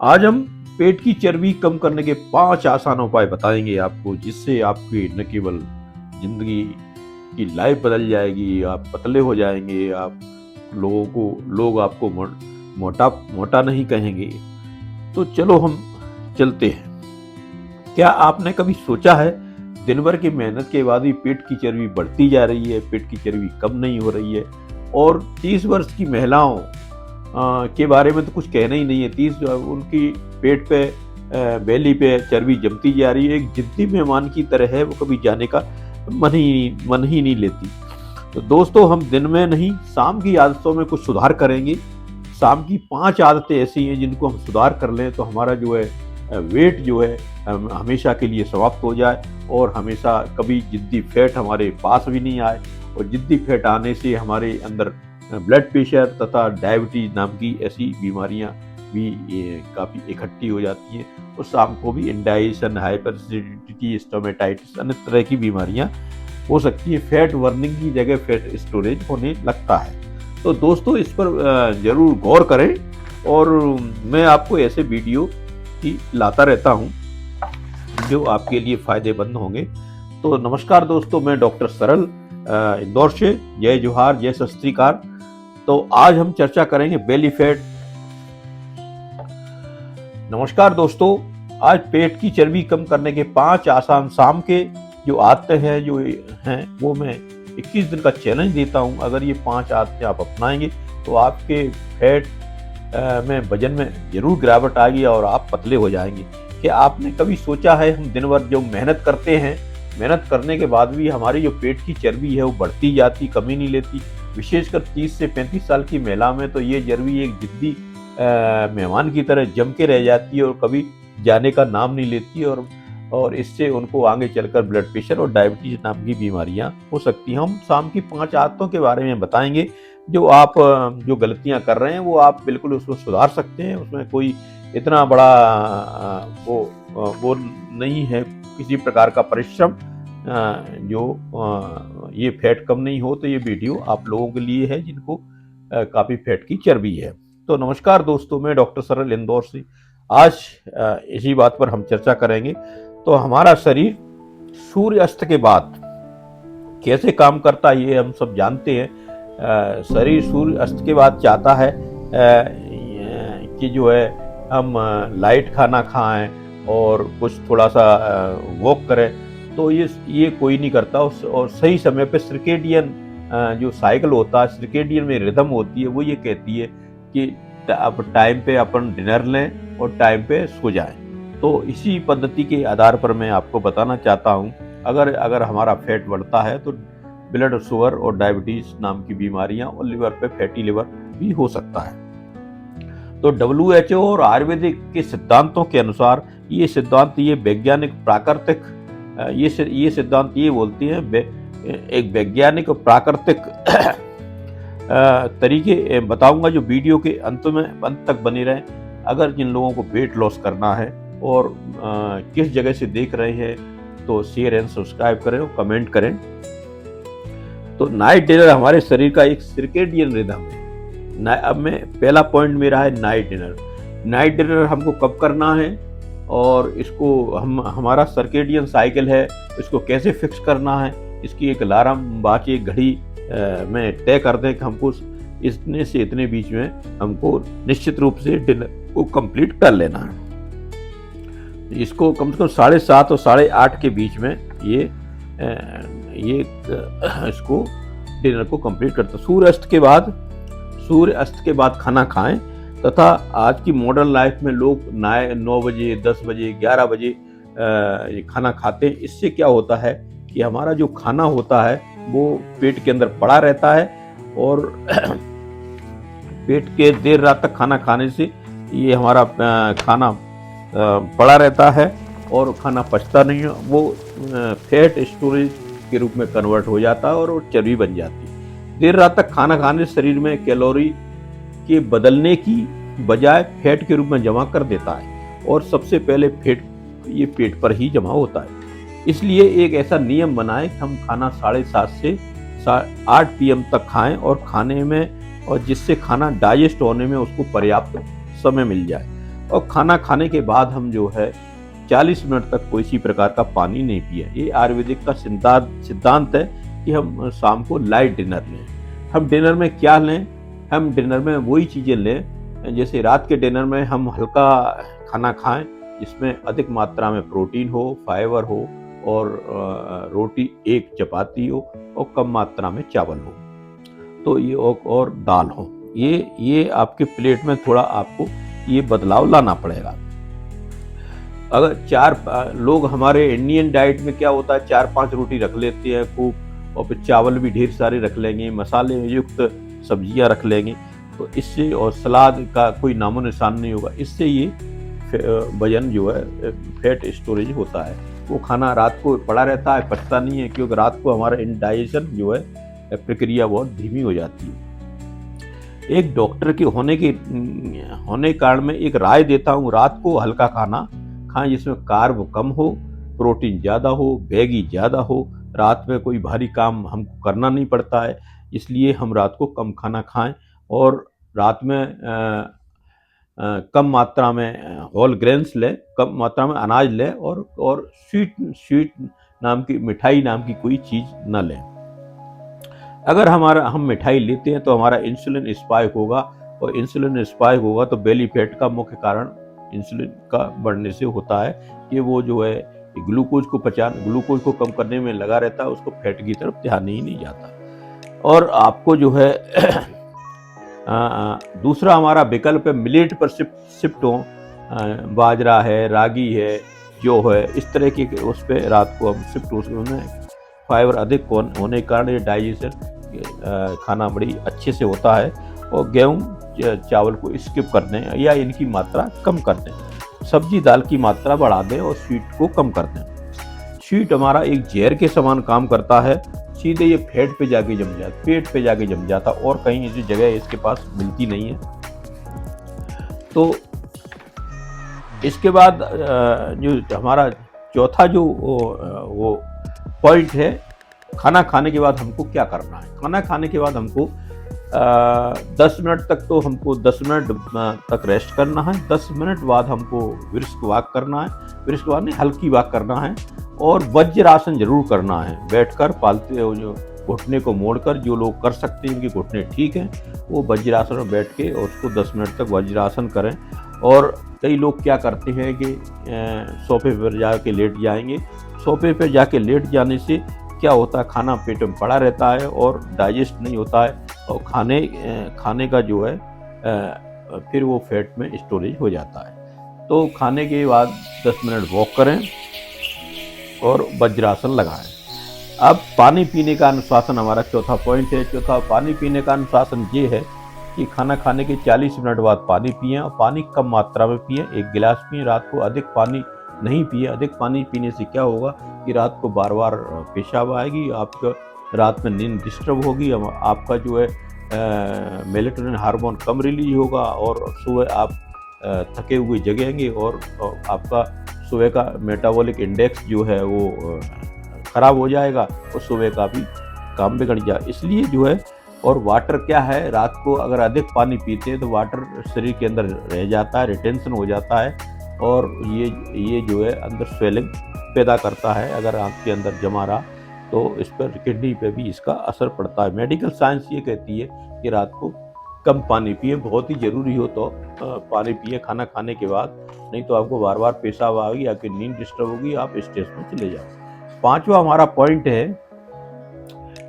आज हम पेट की चर्बी कम करने के 5 आसान उपाय बताएंगे आपको, जिससे आपकी न केवल ज़िंदगी की लाइफ बदल जाएगी, आप पतले हो जाएँगे, आप लोग आपको मोटा मोटा नहीं कहेंगे। तो चलो हम चलते हैं। क्या आपने कभी सोचा है, दिन भर की मेहनत के बाद भी पेट की चर्बी बढ़ती जा रही है, पेट की चर्बी कम नहीं हो रही है? और 30 वर्ष की महिलाओं के बारे में तो कुछ कहना ही नहीं है। 30 उनकी पेट पे बेली पे चर्बी जमती जा रही है। एक जिद्दी मेहमान की तरह है, वो कभी जाने का मन ही नहीं लेती। तो दोस्तों, हम दिन में नहीं, शाम की आदतों में कुछ सुधार करेंगे। शाम की 5 आदतें ऐसी हैं जिनको हम सुधार कर लें तो हमारा जो है वेट जो है हमेशा के लिए समाप्त हो जाए, और हमेशा कभी जिद्दी फैट हमारे पास भी नहीं आए। और जिद्दी फैट आने से हमारे अंदर ब्लड प्रेशर तथा डायबिटीज नाम की ऐसी बीमारियां भी काफ़ी इकट्ठी हो जाती हैं। और शाम को भी इंडाइजेशन, हाइपरएसिडिटी, स्टोमेटाइटिस, अन्य तरह की बीमारियां हो सकती है। फैट बर्निंग की जगह फैट स्टोरेज होने लगता है। तो दोस्तों, इस पर ज़रूर गौर करें, और मैं आपको ऐसे वीडियो की लाता रहता हूं जो आपके लिए फ़ायदेमंद होंगे। तो नमस्कार दोस्तों, मैं डॉक्टर सरल इंदौर से। जय जोहार, जय सत श्री अकाल। तो आज हम चर्चा करेंगे बेली फैट। नमस्कार दोस्तों, आज पेट की चर्बी कम करने के 5 आसान शाम के जो आदतें हैं वो मैं 21 दिन का चैलेंज देता हूं। अगर ये 5 आदतें आप अपनाएंगे तो आपके फैट में, वजन में जरूर गिरावट आएगी और आप पतले हो जाएंगे। क्या आपने कभी सोचा है, हम दिन भर जो मेहनत करते हैं, मेहनत करने के बाद भी हमारी जो पेट की चर्बी है वो बढ़ती जाती, कमी नहीं लेती। विशेषकर 30 से 35 साल की महिला में तो ये चर्बी एक जिद्दी मेहमान की तरह जम के रह जाती है और कभी जाने का नाम नहीं लेती, और इससे उनको आगे चलकर ब्लड प्रेशर और डायबिटीज नाम की बीमारियां हो सकती हैं। हम शाम की 5 आदतों के बारे में बताएंगे जो आप जो गलतियां कर रहे हैं वो आप बिल्कुल उसको सुधार सकते हैं। उसमें कोई इतना बड़ा वो नहीं है, किसी प्रकार का परिश्रम। ये फैट कम नहीं हो तो ये वीडियो आप लोगों के लिए है जिनको काफ़ी फैट की चर्बी है। तो नमस्कार दोस्तों, मैं डॉक्टर सरल इंदौर से। आज इसी बात पर हम चर्चा करेंगे। तो हमारा शरीर सूर्य अस्त के बाद कैसे काम करता है ये हम सब जानते हैं। शरीर सूर्य अस्त के बाद चाहता है कि जो है हम लाइट खाना खाएं और कुछ थोड़ा सा वॉक करें। तो ये कोई नहीं करता। और सही समय पे सर्केडियन जो साइकिल होता है, सर्केडियन में रिदम होती है, वो ये कहती है कि अब टाइम पे अपन डिनर लें और टाइम पे सो जाएं। तो इसी पद्धति के आधार पर मैं आपको बताना चाहता हूँ, अगर हमारा फैट बढ़ता है तो ब्लड शुगर और डायबिटीज नाम की बीमारियां और लिवर पे फैटी लिवर भी हो सकता है। तो WHO और आयुर्वेदिक के सिद्धांतों के अनुसार ये सिद्धांत, ये वैज्ञानिक प्राकृतिक, ये सिद्धांत ये बोलती हैं, एक वैज्ञानिक और प्राकृतिक तरीके बताऊंगा जो वीडियो के अंत तक बने रहें। अगर जिन लोगों को वेट लॉस करना है और किस जगह से देख रहे हैं तो शेयर एंड सब्सक्राइब करें और कमेंट करें। तो नाइट डिनर हमारे शरीर का एक सर्केडियन रिदम है। अब मैं पहला पॉइंट मेरा है नाइट डिनर। नाइट डिनर हमको कब करना है और इसको हमारा सर्केडियन साइकिल है, इसको कैसे फिक्स करना है, इसकी एक अलार्म बाच, एक घड़ी में तय कर दें कि हमको इतने से इतने बीच में हमको निश्चित रूप से डिनर को कंप्लीट कर लेना है। इसको कम से कम 7:30 और 8:30 के बीच में ये इसको डिनर को कंप्लीट करता। सूर्य अस्त के बाद खाना खाएं। तथा आज की मॉडर्न लाइफ में लोग 9 बजे, 10 बजे, 11 बजे ये खाना खाते हैं। इससे क्या होता है कि हमारा जो खाना होता है वो पेट के अंदर पड़ा रहता है, और पेट के देर रात तक खाना खाने से ये हमारा खाना पड़ा रहता है और खाना पचता नहीं है। वो फैट स्टोरेज के रूप में कन्वर्ट हो जाता है और वो चर्बी बन जाती है। देर रात तक खाना खाने से शरीर में कैलोरी के बदलने की बजाय फैट के रूप में जमा कर देता है, और सबसे पहले ये पेट पर ही जमा होता है। इसलिए एक ऐसा नियम बनाएं कि हम खाना 7:30 से 8 PM तक खाएं, और खाने में, और जिससे खाना डाइजेस्ट होने में उसको पर्याप्त समय मिल जाए। और खाना खाने के बाद हम जो है 40 मिनट तक कोई सी प्रकार का पानी नहीं पिए। ये आयुर्वेदिक का सिद्धांत है कि हम शाम को लाइट डिनर लें। हम डिनर में क्या लें? हम डिनर में वही चीज़ें लें, जैसे रात के डिनर में हम हल्का खाना खाएं जिसमें अधिक मात्रा में प्रोटीन हो, फाइबर हो और रोटी 1 चपाती हो और कम मात्रा में चावल हो, तो ये और दाल हो। ये आपके प्लेट में थोड़ा आपको ये बदलाव लाना पड़ेगा। अगर 4 लोग हमारे इंडियन डाइट में क्या होता है, 4-5 रोटी रख लेते हैं खूब, और फिर चावल भी ढेर सारे रख लेंगे, मसाले युक्त सब्जियां रख लेंगे, तो इससे और सलाद का कोई नामो निशान नहीं होगा। इससे ये वजन जो है फैट स्टोरेज होता है, वो खाना रात को पड़ा रहता है, पचता नहीं है, क्योंकि रात को हमारा इंडाइजेशन जो है प्रक्रिया बहुत धीमी हो जाती है। एक डॉक्टर के होने कारण में एक राय देता हूँ, रात को हल्का खाना खाएं जिसमें कार्ब कम हो, प्रोटीन ज़्यादा हो, बैगी ज़्यादा हो। रात में कोई भारी काम हमको करना नहीं पड़ता है, इसलिए हम रात को कम खाना खाएं और रात में कम मात्रा में होल ग्रेन्स लें, कम मात्रा में अनाज लें और स्वीट नाम की मिठाई नाम की कोई चीज़ न लें। अगर हम मिठाई लेते हैं तो हमारा इंसुलिन स्पाइक होगा, और इंसुलिन स्पाइक होगा तो बेली फैट का मुख्य कारण इंसुलिन का बढ़ने से होता है कि वो जो है ग्लूकोज को कम करने में लगा रहता है, उसको फैट की तरफ ध्यान ही नहीं जाता। और आपको जो है दूसरा हमारा विकल्प है मिलेट पर शिफ्ट हो, बाजरा है, रागी है, जौ है, इस तरह के उस पर रात को हम शिफ्ट हो सकते हैं। फाइबर अधिक होने के कारण ये डाइजेशन खाना बड़ी अच्छे से होता है, और गेहूँ चावल को स्किप कर दें या इनकी मात्रा कम कर दें, सब्जी दाल की मात्रा बढ़ा दें और स्वीट को कम कर दें। स्वीट हमारा एक जहर के समान काम करता है, सीधे ये पेट पे जाके जम जाता और कहीं ऐसी जगह इसके पास मिलती नहीं है। तो इसके बाद जो हमारा चौथा जो वो पॉइंट है, खाना खाने के बाद हमको क्या करना है। खाना खाने के बाद हमको 10 मिनट तक तो हमको 10 मिनट तक रेस्ट करना है। 10 मिनट बाद हमको ब्रिस्क वॉक करना है, ब्रिस्क वॉक नहीं हल्की वॉक करना है, और वज्रासन जरूर करना है। बैठकर पालते जो घुटने को मोड़कर, जो लोग कर सकते हैं, इनके घुटने ठीक हैं, वो वज्रासन में बैठ के और उसको 10 मिनट तक वज्रासन करें। और कई लोग क्या करते हैं कि सोफे पर जाके लेट जाएंगे। सोफे पर जाके लेट जाने से क्या होता है, खाना पेट में पड़ा रहता है और डाइजेस्ट नहीं होता है, और खाने का जो है फिर वो फैट में स्टोरेज हो जाता है। तो खाने के बाद 10 मिनट वॉक करें और वज्रासन लगाएं। अब पानी पीने का अनुशासन हमारा चौथा पॉइंट है। चौथा पानी पीने का अनुशासन ये है कि खाना खाने के 40 मिनट बाद पानी पिएं, और पानी कम मात्रा में पिएं, 1 गिलास पिएं। रात को अधिक पानी नहीं पिए। अधिक पानी पीने से क्या होगा कि रात को बार बार पेशाब आएगी, आपका रात में नींद डिस्टर्ब होगी, आपका जो है मेलेटोनिन हार्मोन कम रिलीज होगा, और सुबह आप थके हुए जगेंगे, और आपका सुबह का मेटाबॉलिक इंडेक्स जो है वो ख़राब हो जाएगा, और सुबह का भी काम बिगड़ जाए। इसलिए जो है, और वाटर क्या है, रात को अगर अधिक पानी पीते हैं तो वाटर शरीर के अंदर रह जाता है, रिटेंशन हो जाता है, और ये जो है अंदर स्वेलिंग पैदा करता है। अगर आपके अंदर जमा रहा तो इस पर किडनी पे भी इसका असर पड़ता है। मेडिकल साइंस ये कहती है कि रात को कम पानी पिए, बहुत ही ज़रूरी हो तो पानी पिए खाना खाने के बाद, नहीं तो आपको बार बार पेशाब आएगी, आपकी नींद डिस्टर्ब होगी, आप स्ट्रेस में चले जाओ। 5वां हमारा पॉइंट है,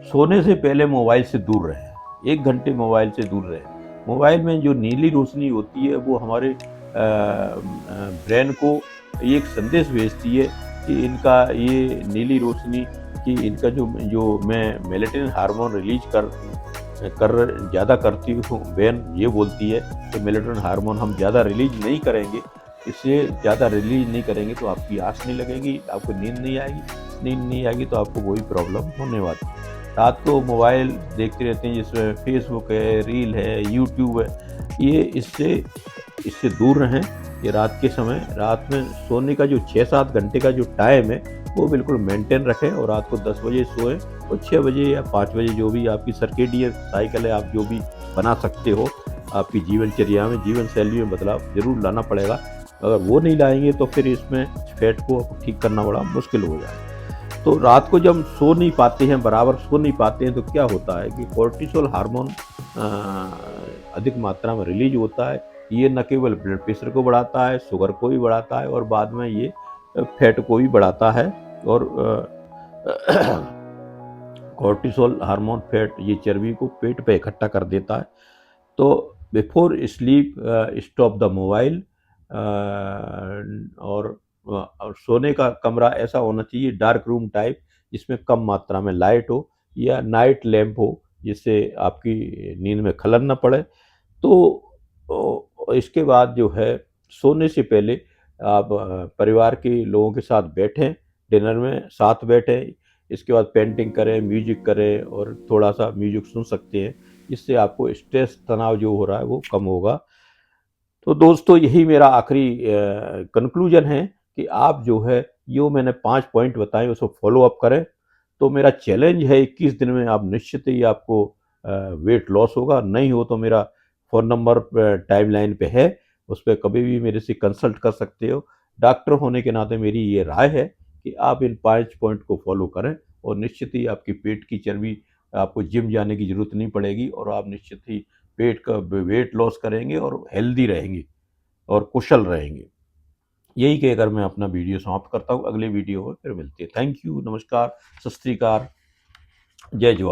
सोने से पहले मोबाइल से दूर रहें। 1 घंटे मोबाइल से दूर रहें। मोबाइल में जो नीली रोशनी होती है वो हमारे ब्रेन को एक संदेश भेजती है कि इनका ये नीली रोशनी कि इनका जो मैं मेलेटोनिन हार्मोन रिलीज कर ज़्यादा करती हूँ, ब्रेन ये बोलती है कि मेलेटोनिन हार्मोन हम ज़्यादा रिलीज नहीं करेंगे, इससे ज़्यादा रिलीज नहीं करेंगे तो आपकी आँख नहीं लगेगी, आपको नींद नहीं आएगी तो आपको वही प्रॉब्लम होने वाली है। रात को मोबाइल देखते रहते हैं जिसमें फेसबुक है, रील है, यूट्यूब है, ये इससे दूर रहें। ये रात के समय, रात में सोने का जो 6-7 घंटे का जो टाइम है वो बिल्कुल मेंटेन रखें, और रात को 10 बजे सोएं और 6 बजे या 5 बजे जो भी आपकी सर्केडियन साइकिल है, आप जो भी बना सकते हो, आपकी जीवनचर्या में, जीवन शैली में बदलाव ज़रूर लाना पड़ेगा। अगर वो नहीं लाएँगे तो फिर इसमें फैट को ठीक करना बड़ा मुश्किल हो जाएगा। तो रात को जब हम सो नहीं पाते हैं, बराबर सो नहीं पाते हैं, तो क्या होता है कि कोर्टिसोल हार्मोन अधिक मात्रा में रिलीज़ होता है। ये न केवल ब्लड प्रेशर को बढ़ाता है, शुगर को भी बढ़ाता है और बाद में ये फैट को भी बढ़ाता है। और कोर्टिसोल हार्मोन फैट ये चर्बी को पेट पे इकट्ठा कर देता है। तो before sleep stop the mobile, और सोने का कमरा ऐसा होना चाहिए डार्क रूम टाइप, जिसमें कम मात्रा में लाइट हो या नाइट लैंप हो, जिससे आपकी नींद में खलल न पड़े। तो इसके बाद जो है सोने से पहले आप परिवार के लोगों के साथ बैठें, डिनर में साथ बैठें। इसके बाद पेंटिंग करें, म्यूजिक करें और थोड़ा सा म्यूजिक सुन सकते हैं, इससे आपको स्ट्रेस तनाव जो हो रहा है वो कम होगा। तो दोस्तों यही मेरा आखिरी कंक्लूजन है कि आप जो है यो मैंने 5 पॉइंट बताए उसको फॉलो अप करें। तो मेरा चैलेंज है 21 दिन में आप निश्चित ही आपको वेट लॉस होगा। नहीं हो तो मेरा फ़ोन नंबर टाइमलाइन पे है, उस पे कभी भी मेरे से कंसल्ट कर सकते हो। डॉक्टर होने के नाते मेरी ये राय है कि आप इन 5 पॉइंट को फॉलो करें और निश्चित ही आपकी पेट की चर्बी, आपको जिम जाने की ज़रूरत नहीं पड़ेगी और आप निश्चित ही पेट का वेट लॉस करेंगे और हेल्दी रहेंगे और कुशल रहेंगे। यही कहकर मैं अपना वीडियो समाप्त करता हूँ। अगले वीडियो में फिर मिलते हैं। थैंक यू, नमस्कार, सत श्री अकाल, जय जवाहर।